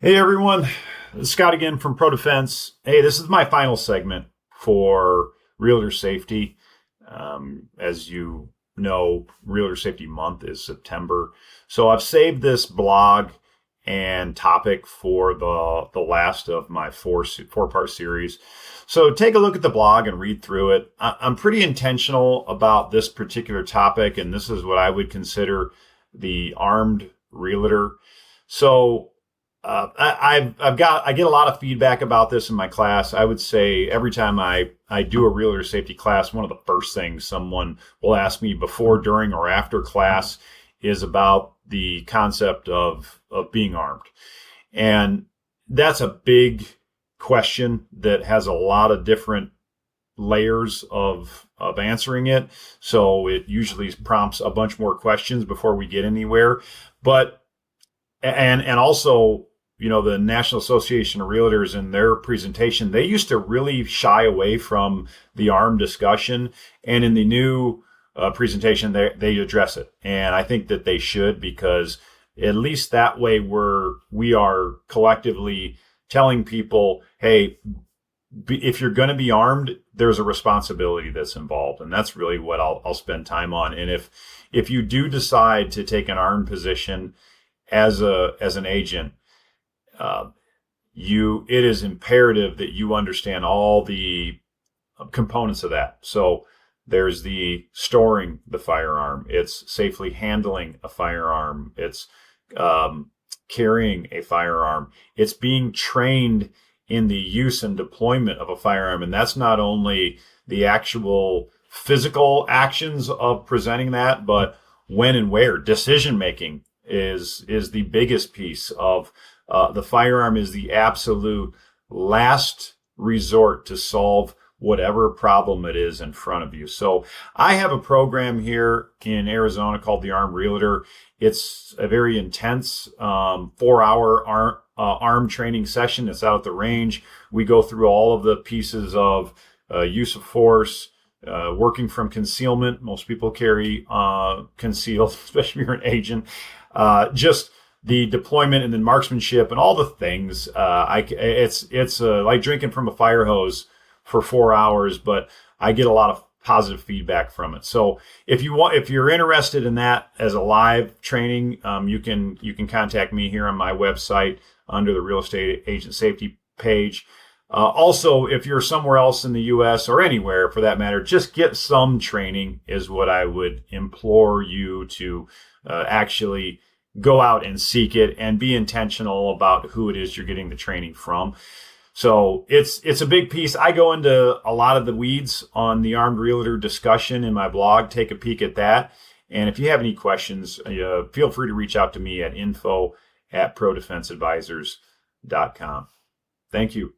Hey everyone, this is Scott again from Pro Defense. Hey, this is my final segment for Realtor Safety. As you know, Realtor Safety Month is September. So I've saved this blog and topic for the last of my four-part series. So take a look at the blog and read through it. I'm pretty intentional about this particular topic, and this is what I would consider the armed realtor. So I get a lot of feedback about this in my class. I would say every time I do a realtor safety class, one of the first things someone will ask me before, during, or after class is about the concept of being armed. And that's a big question that has a lot of different layers of answering it. So it usually prompts a bunch more questions before we get anywhere. But and also, the National Association of Realtors in their presentation, they used to really shy away from the armed discussion. And in the new presentation, they address it. And I think that they should, because at least that way we are collectively telling people, hey, if you're going to be armed, there's a responsibility that's involved. And that's really what I'll spend time on. And if you do decide to take an armed position as an agent, it is imperative that you understand all the components of that. So there's the storing the firearm, it's safely handling a firearm, it's carrying a firearm, it's being trained in the use and deployment of a firearm. And that's not only the actual physical actions of presenting that, but when and where. Decision making is the biggest piece of the firearm is the absolute last resort to solve whatever problem it is in front of you. So I have a program here in Arizona called the Armed Realtor. It's a very intense 4-hour arm training session. It's out at the range. We go through all of the pieces of use of force, working from concealment. Most people carry concealed, especially if you're an agent. Just the deployment and then marksmanship and all the things. It's like drinking from a fire hose for 4 hours, but I get a lot of positive feedback from it. So if you're interested in that as a live training, you can contact me here on my website under the real estate agent safety page. Also, if you're somewhere else in the U.S. or anywhere for that matter, just get some training is what I would implore you to actually go out and seek it and be intentional about who it is you're getting the training from. So it's a big piece. I go into a lot of the weeds on the armed realtor discussion in my blog. Take a peek at that. And if you have any questions, feel free to reach out to me at info@prodefenseadvisors.com. Thank you.